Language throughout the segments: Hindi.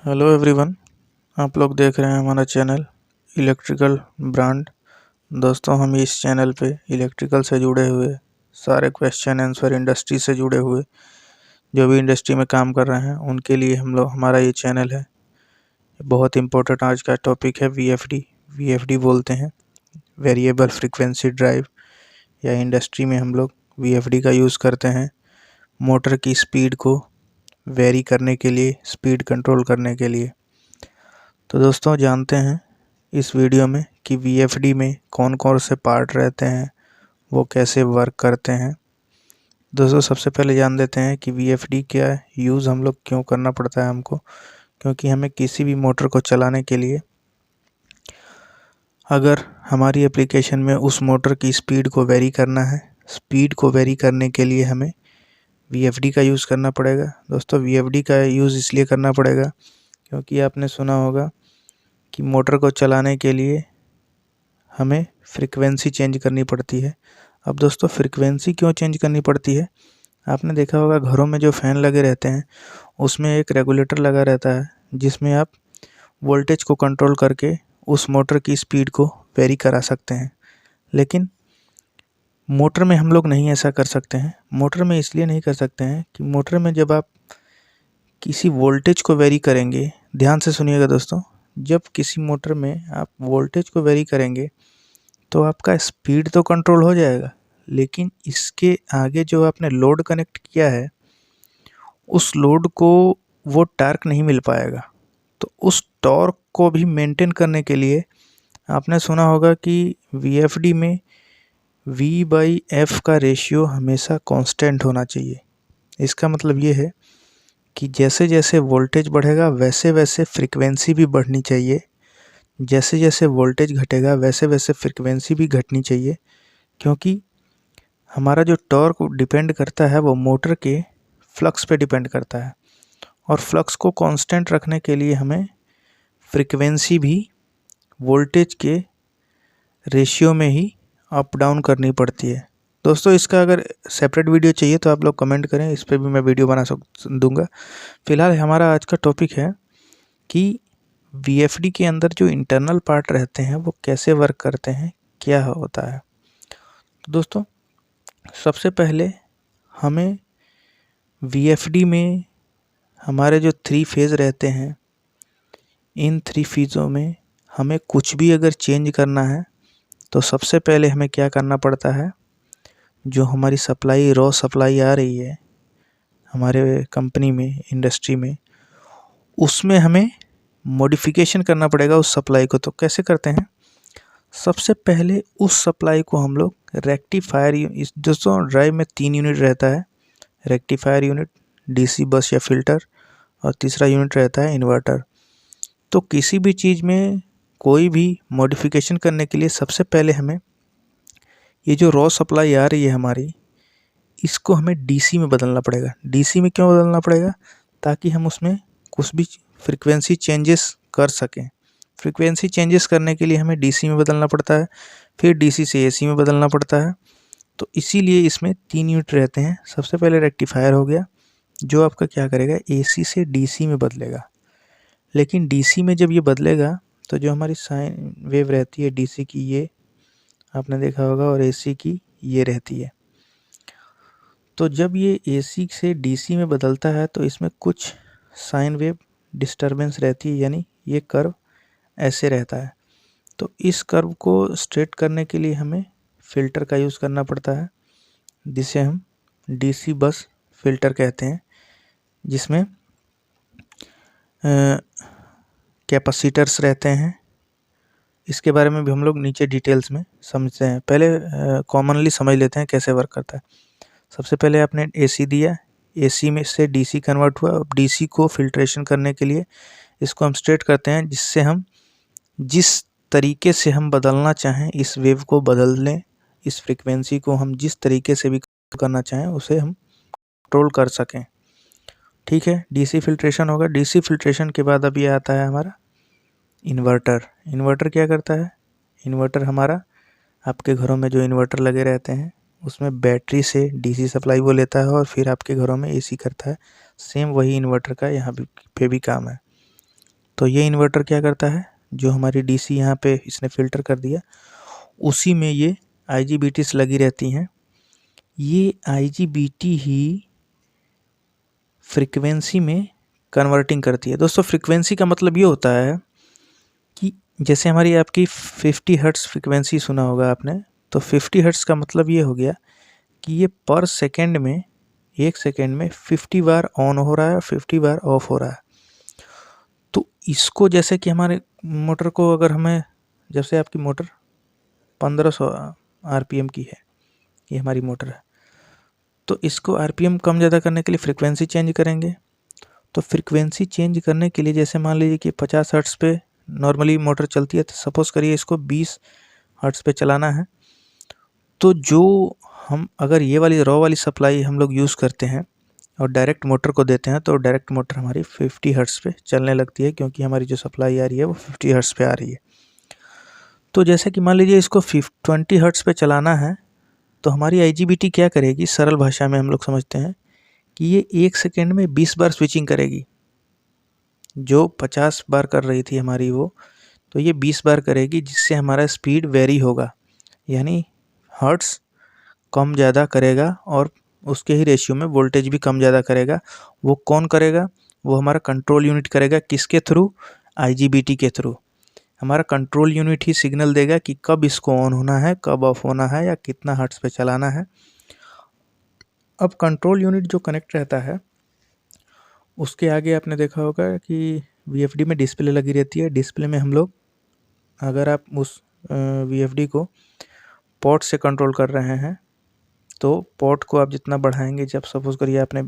हेलो एवरीवन, आप लोग देख रहे हैं हमारा चैनल इलेक्ट्रिकल ब्रांड। दोस्तों, हम इस चैनल पे इलेक्ट्रिकल से जुड़े हुए सारे क्वेश्चन आंसर, इंडस्ट्री से जुड़े हुए जो भी इंडस्ट्री में काम कर रहे हैं उनके लिए हमारा ये चैनल है। बहुत इम्पोर्टेंट आज का टॉपिक है वीएफडी। वीएफडी बोलते हैं वेरिएबल फ्रीक्वेंसी ड्राइव, या इंडस्ट्री में हम लोग वीएफडी का यूज़ करते हैं मोटर की स्पीड को वेरी करने के लिए, स्पीड कंट्रोल करने के लिए। तो दोस्तों, जानते हैं इस वीडियो में कि वीएफडी में कौन कौन से पार्ट रहते हैं, वो कैसे वर्क करते हैं। दोस्तों, सबसे पहले जान लेते हैं कि वीएफडी क्या यूज़ हम लोग क्यों करना पड़ता है हमको। क्योंकि हमें किसी भी मोटर को चलाने के लिए अगर हमारी एप्लीकेशन में उस मोटर की स्पीड को वेरी करना है, स्पीड को वेरी करने के लिए हमें वीएफडी का यूज़ करना पड़ेगा। दोस्तों, वीएफडी का यूज़ इसलिए करना पड़ेगा क्योंकि आपने सुना होगा कि मोटर को चलाने के लिए हमें फ्रीक्वेंसी चेंज करनी पड़ती है। अब दोस्तों, फ्रीक्वेंसी क्यों चेंज करनी पड़ती है? आपने देखा होगा घरों में जो फ़ैन लगे रहते हैं उसमें एक रेगुलेटर लगा रहता है जिसमें आप वोल्टेज को कंट्रोल करके उस मोटर की स्पीड को वेरी करा सकते हैं। लेकिन मोटर में हम लोग नहीं ऐसा कर सकते हैं। मोटर में इसलिए नहीं कर सकते हैं कि मोटर में जब आप किसी वोल्टेज को वेरी करेंगे, ध्यान से सुनिएगा दोस्तों, जब किसी मोटर में आप वोल्टेज को वेरी करेंगे तो आपका स्पीड तो कंट्रोल हो जाएगा, लेकिन इसके आगे जो आपने लोड कनेक्ट किया है उस लोड को वो टार्क नहीं मिल पाएगा। तो उस टॉर्क को भी मेंटेन करने के लिए आपने सुना होगा कि वीएफडी में V/F का रेशियो हमेशा कांस्टेंट होना चाहिए। इसका मतलब ये है कि जैसे जैसे वोल्टेज बढ़ेगा वैसे वैसे फ्रीक्वेंसी भी बढ़नी चाहिए, जैसे जैसे वोल्टेज घटेगा वैसे वैसे फ्रीक्वेंसी भी घटनी चाहिए। क्योंकि हमारा जो टॉर्क डिपेंड करता है वो मोटर के फ्लक्स पे डिपेंड करता है, और फ्लक्स को कांस्टेंट रखने के लिए हमें फ्रीक्वेंसी भी वोल्टेज के रेशियो में ही अप डाउन करनी पड़ती है। दोस्तों, इसका अगर सेपरेट वीडियो चाहिए तो आप लोग कमेंट करें, इस पर भी मैं वीडियो बना दूंगा। फिलहाल हमारा आज का टॉपिक है कि वीएफडी के अंदर जो इंटरनल पार्ट रहते हैं वो कैसे वर्क करते हैं, क्या होता है। तो दोस्तों, सबसे पहले हमें वीएफडी में हमारे जो 3 फेज़ रहते हैं, इन 3 फेज़ों में हमें कुछ भी अगर चेंज करना है तो सबसे पहले हमें क्या करना पड़ता है, जो हमारी सप्लाई रॉ सप्लाई आ रही है हमारे कंपनी में, इंडस्ट्री में, उसमें हमें मॉडिफिकेशन करना पड़ेगा उस सप्लाई को। तो कैसे करते हैं? सबसे पहले उस सप्लाई को हम लोग रेक्टिफायर, इस दोस्तों ड्राइव में 3 यूनिट रहता है, रेक्टिफायर यूनिट, डीसी बस या फिल्टर, और तीसरा यूनिट रहता है इन्वर्टर। तो किसी भी चीज़ में कोई भी मॉडिफिकेशन करने के लिए सबसे पहले हमें ये जो रॉ सप्लाई आ रही है हमारी, इसको हमें डीसी में बदलना पड़ेगा। डीसी में क्यों बदलना पड़ेगा? ताकि हम उसमें कुछ भी फ्रीक्वेंसी चेंजेस कर सकें। फ्रीक्वेंसी चेंजेस करने के लिए हमें डीसी में बदलना पड़ता है, फिर डीसी से एसी में बदलना पड़ता है। तो इसीलिए इसमें 3 यूनिट रहते हैं। सबसे पहले रेक्टिफायर हो गया, जो आपका क्या करेगा, एसी से डीसी में बदलेगा। लेकिन डीसी में जब ये बदलेगा तो जो हमारी साइन वेव रहती है डीसी की, ये आपने देखा होगा, और एसी की ये रहती है। तो जब ये एसी से डीसी में बदलता है तो इसमें कुछ साइन वेव डिस्टरबेंस रहती है, यानी ये कर्व ऐसे रहता है। तो इस कर्व को स्ट्रेट करने के लिए हमें फ़िल्टर का यूज़ करना पड़ता है, जिसे हम डीसी बस फ़िल्टर कहते हैं, जिसमें कैपेसिटर्स रहते हैं। इसके बारे में भी हम लोग नीचे डिटेल्स में समझते हैं। पहले कॉमनली समझ लेते हैं कैसे वर्क करता है। सबसे पहले आपने एसी दिया, एसी में से डीसी कन्वर्ट हुआ। अब डीसी को फिल्ट्रेशन करने के लिए इसको हम स्ट्रेट करते हैं, जिससे हम जिस तरीके से हम बदलना चाहें इस वेव को बदल लें, इस फ्रीक्वेंसी को हम जिस तरीके से भी करना चाहें उसे हम कंट्रोल कर सकें। ठीक है, डीसी फिल्ट्रेशन होगा। डीसी फिल्ट्रेशन के बाद अब ये आता है हमारा इन्वर्टर। इन्वर्टर क्या करता है? इन्वर्टर हमारा, आपके घरों में जो इन्वर्टर लगे रहते हैं उसमें बैटरी से डीसी सप्लाई वो लेता है और फिर आपके घरों में एसी करता है। सेम वही इन्वर्टर का यहाँ पे भी काम है। तो ये इन्वर्टर क्या करता है, जो हमारी डीसी यहाँ पे इसने फ़िल्टर कर दिया, उसी में ये IGBTs लगी रहती हैं। ये IGBT ही फ्रीक्वेंसी में कन्वर्टिंग करती है। दोस्तों फ्रीक्वेंसी का मतलब ये होता है कि जैसे हमारी आपकी 50 हर्ट्ज़ फ्रीक्वेंसी सुना होगा आपने, तो 50 हर्ट्ज़ का मतलब ये हो गया कि ये पर सेकेंड में, 1 सेकेंड में 50 बार ऑन हो रहा है, 50 बार ऑफ हो रहा है। तो इसको जैसे कि हमारे मोटर को अगर हमें, जैसे आपकी मोटर 1500 RPM की है, ये हमारी मोटर है, तो इसको RPM कम ज़्यादा करने के लिए फ्रीक्वेंसी चेंज करेंगे। तो फ्रीक्वेंसी चेंज करने के लिए जैसे मान लीजिए कि 50 हर्ट्ज़ पे नॉर्मली मोटर चलती है, तो सपोज़ करिए इसको 20 हर्ट्ज़ पे चलाना है। तो जो हम अगर ये वाली रॉ वाली सप्लाई हम लोग यूज़ करते हैं और डायरेक्ट मोटर को देते हैं, तो डायरेक्ट मोटर हमारी 50 हर्ट्ज़ पे चलने लगती है, क्योंकि हमारी जो सप्लाई आ रही है वो 50 हर्ट्ज़ पे आ रही है। तो जैसे कि मान लीजिए इसको 20 हर्ट्ज़ पे चलाना है, तो हमारी IGBT क्या करेगी, सरल भाषा में हम लोग समझते हैं कि ये 1 सेकेंड में 20 बार स्विचिंग करेगी। जो 50 बार कर रही थी हमारी वो, तो ये 20 बार करेगी, जिससे हमारा स्पीड वेरी होगा, यानी हर्ट्ज़ कम ज़्यादा करेगा और उसके ही रेशियो में वोल्टेज भी कम ज़्यादा करेगा। वो कौन करेगा, वो हमारा कंट्रोल यूनिट करेगा। किसके थ्रू, IGBT के थ्रू। हमारा कंट्रोल यूनिट ही सिग्नल देगा कि कब इसको ऑन होना है, कब ऑफ होना है, या कितना हर्ट्ज़ पे चलाना है। अब कंट्रोल यूनिट जो कनेक्ट रहता है, उसके आगे आपने देखा होगा कि VFD में डिस्प्ले लगी रहती है। डिस्प्ले में हम लोग, अगर आप उस VFD को पोर्ट से कंट्रोल कर रहे हैं, तो पोर्ट को आप जितना बढ़ाएंगे, जब सपोज़ करिए आपने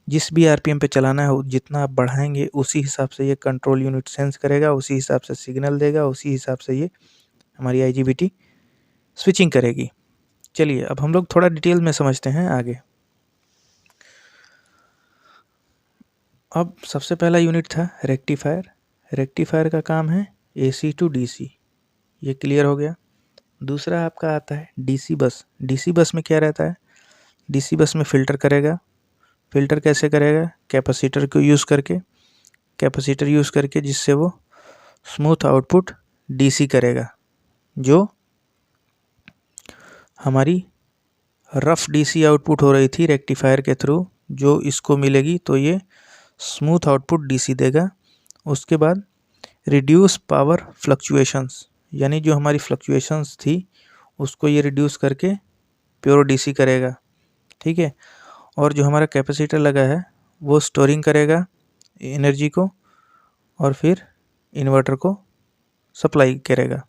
जिस भी RPM पे चलाना है, जितना आप बढ़ाएंगे उसी हिसाब से ये कंट्रोल यूनिट सेंस करेगा, उसी हिसाब से सिग्नल देगा, उसी हिसाब से ये हमारी IGBT स्विचिंग करेगी। चलिए अब हम लोग थोड़ा डिटेल में समझते हैं आगे। अब सबसे पहला यूनिट था रेक्टिफायर। रेक्टिफायर का काम है AC टू DC, ये क्लियर हो गया। दूसरा आपका आता है DC बस। DC बस में क्या रहता है, DC बस में फ़िल्टर करेगा। फ़िल्टर कैसे करेगा, कैपेसिटर को यूज़ करके, कैपेसिटर यूज़ करके, जिससे वो स्मूथ आउटपुट DC करेगा। जो हमारी रफ DC आउटपुट हो रही थी रेक्टिफायर के थ्रू, जो इसको मिलेगी तो ये स्मूथ आउटपुट DC देगा। उसके बाद रिड्यूस पावर फ्लक्चुएशंस, यानी जो हमारी फ्लक्चुएशंस थी उसको ये रिड्यूस करके प्योर DC करेगा। ठीक है। और जो हमारा कैपेसिटर लगा है वो स्टोरिंग करेगा एनर्जी को, और फिर इन्वर्टर को सप्लाई करेगा।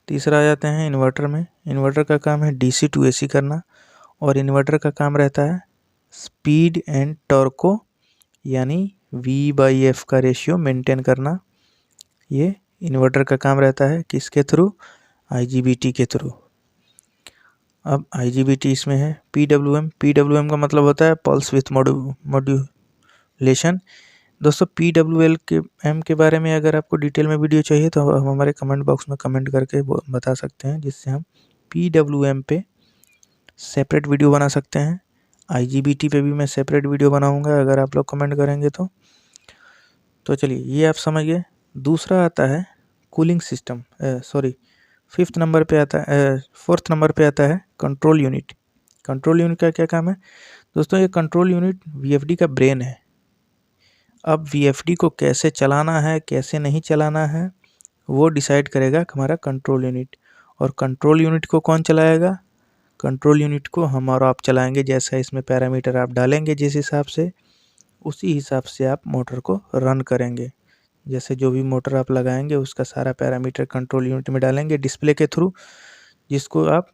तीसरा आ जाते हैं इन्वर्टर में। इन्वर्टर का काम है DC टू AC करना, और इन्वर्टर का काम रहता है स्पीड एंड टॉर्क को, यानी V/F का रेशियो मेंटेन करना। ये इन्वर्टर का काम रहता है किसके थ्रू, IGBT के थ्रू। अब IGBT इसमें है PWM। PWM का मतलब होता है पल्स विथ मॉड्यूलेशन। दोस्तों PWM के बारे में अगर आपको डिटेल में वीडियो चाहिए तो हम हमारे कमेंट बॉक्स में कमेंट करके बता सकते हैं, जिससे हम PWM पे सेपरेट वीडियो बना सकते हैं। IGBT पे भी मैं सेपरेट वीडियो बनाऊंगा अगर आप लोग कमेंट करेंगे तो चलिए ये आप समझ गए। दूसरा आता है कूलिंग सिस्टम, फोर्थ नंबर पे आता है कंट्रोल यूनिट। कंट्रोल यूनिट का क्या काम है दोस्तों, ये कंट्रोल यूनिट VFD का ब्रेन है। अब VFD को कैसे चलाना है, कैसे नहीं चलाना है, वो डिसाइड करेगा हमारा कंट्रोल यूनिट। और कंट्रोल यूनिट को कौन चलाएगा, कंट्रोल यूनिट को हम और आप चलाएंगे। जैसा इसमें पैरामीटर आप डालेंगे, जिस हिसाब से, उसी हिसाब से आप मोटर को रन करेंगे। जैसे जो भी मोटर आप लगाएंगे उसका सारा पैरामीटर कंट्रोल यूनिट में डालेंगे डिस्प्ले के थ्रू, जिसको आप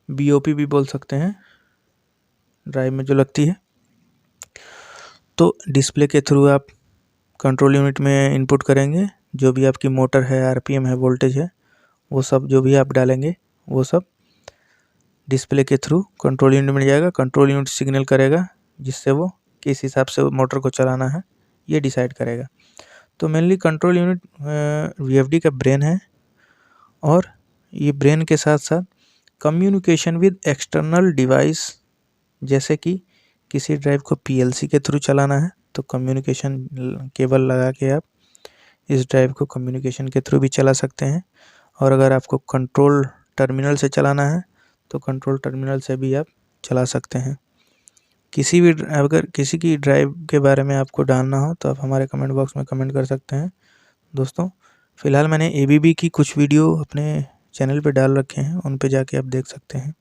BOP भी बोल सकते हैं, ड्राइव में जो लगती है। तो डिस्प्ले के थ्रू आप कंट्रोल यूनिट में इनपुट करेंगे, जो भी आपकी मोटर है, RPM है, वोल्टेज है, वो सब जो भी आप डालेंगे वो सब डिस्प्ले के थ्रू कंट्रोल यूनिट में जाएगा। कंट्रोल यूनिट सिग्नल करेगा, जिससे वो किस हिसाब से मोटर को चलाना है ये डिसाइड करेगा। तो मेनली कंट्रोल यूनिट VFD का ब्रेन है, और ये ब्रेन के साथ साथ कम्युनिकेशन विद एक्सटर्नल डिवाइस, जैसे कि किसी ड्राइव को PLC के थ्रू चलाना है तो कम्युनिकेशन केबल लगा के आप इस ड्राइव को कम्युनिकेशन के थ्रू भी चला सकते हैं। और अगर आपको कंट्रोल टर्मिनल से चलाना है तो कंट्रोल टर्मिनल से भी आप चला सकते हैं। अगर किसी की ड्राइव के बारे में आपको जानना हो तो आप हमारे कमेंट बॉक्स में कमेंट कर सकते हैं। दोस्तों फ़िलहाल मैंने ABB की कुछ वीडियो अपने चैनल पे डाल रखे हैं, उन पे जाके आप देख सकते हैं।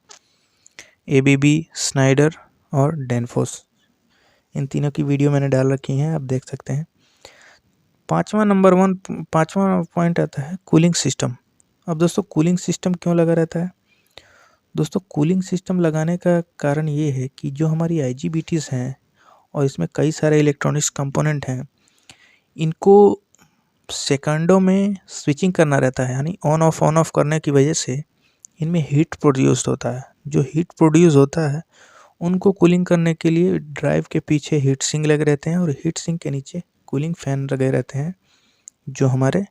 ABB, स्नाइडर और डेनफोस, इन तीनों की वीडियो मैंने डाल रखी हैं, आप देख सकते हैं। पाँचवा पॉइंट आता है कूलिंग सिस्टम। अब दोस्तों कूलिंग सिस्टम क्यों लगा रहता है? दोस्तों कूलिंग सिस्टम लगाने का कारण ये है कि जो हमारी IGBTs हैं और इसमें कई सारे इलेक्ट्रॉनिक्स कंपोनेंट हैं, इनको सेकंडों में स्विचिंग करना रहता है, यानी ऑन ऑफ करने की वजह से इनमें हीट प्रोड्यूस होता है। जो हीट प्रोड्यूस होता है उनको कूलिंग करने के लिए ड्राइव के पीछे हीट सिंक लगे रहते हैं और हीट सिंक के नीचे कूलिंग फैन लगे रहते हैं जो हमारे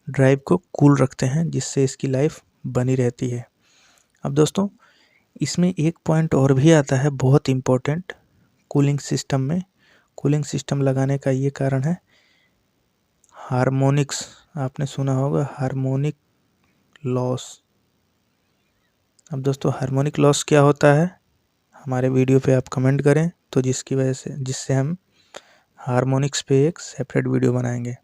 ड्राइव को कूल रखते हैं, जिससे इसकी लाइफ बनी रहती है। अब दोस्तों इसमें एक पॉइंट और भी आता है बहुत इम्पोर्टेंट कूलिंग सिस्टम में। कूलिंग सिस्टम लगाने का ये कारण है हार्मोनिक्स। आपने सुना होगा हार्मोनिक लॉस। अब दोस्तों हार्मोनिक लॉस क्या होता है, हमारे वीडियो पे आप कमेंट करें तो जिससे हम हार्मोनिक्स पे एक सेपरेट वीडियो बनाएंगे।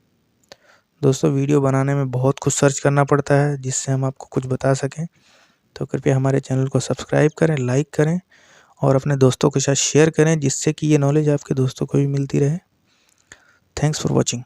दोस्तों वीडियो बनाने में बहुत कुछ सर्च करना पड़ता है जिससे हम आपको कुछ बता सकें, तो कृपया हमारे चैनल को सब्सक्राइब करें, लाइक करें और अपने दोस्तों के साथ शेयर करें, जिससे कि ये नॉलेज आपके दोस्तों को भी मिलती रहे। Thanks for watching.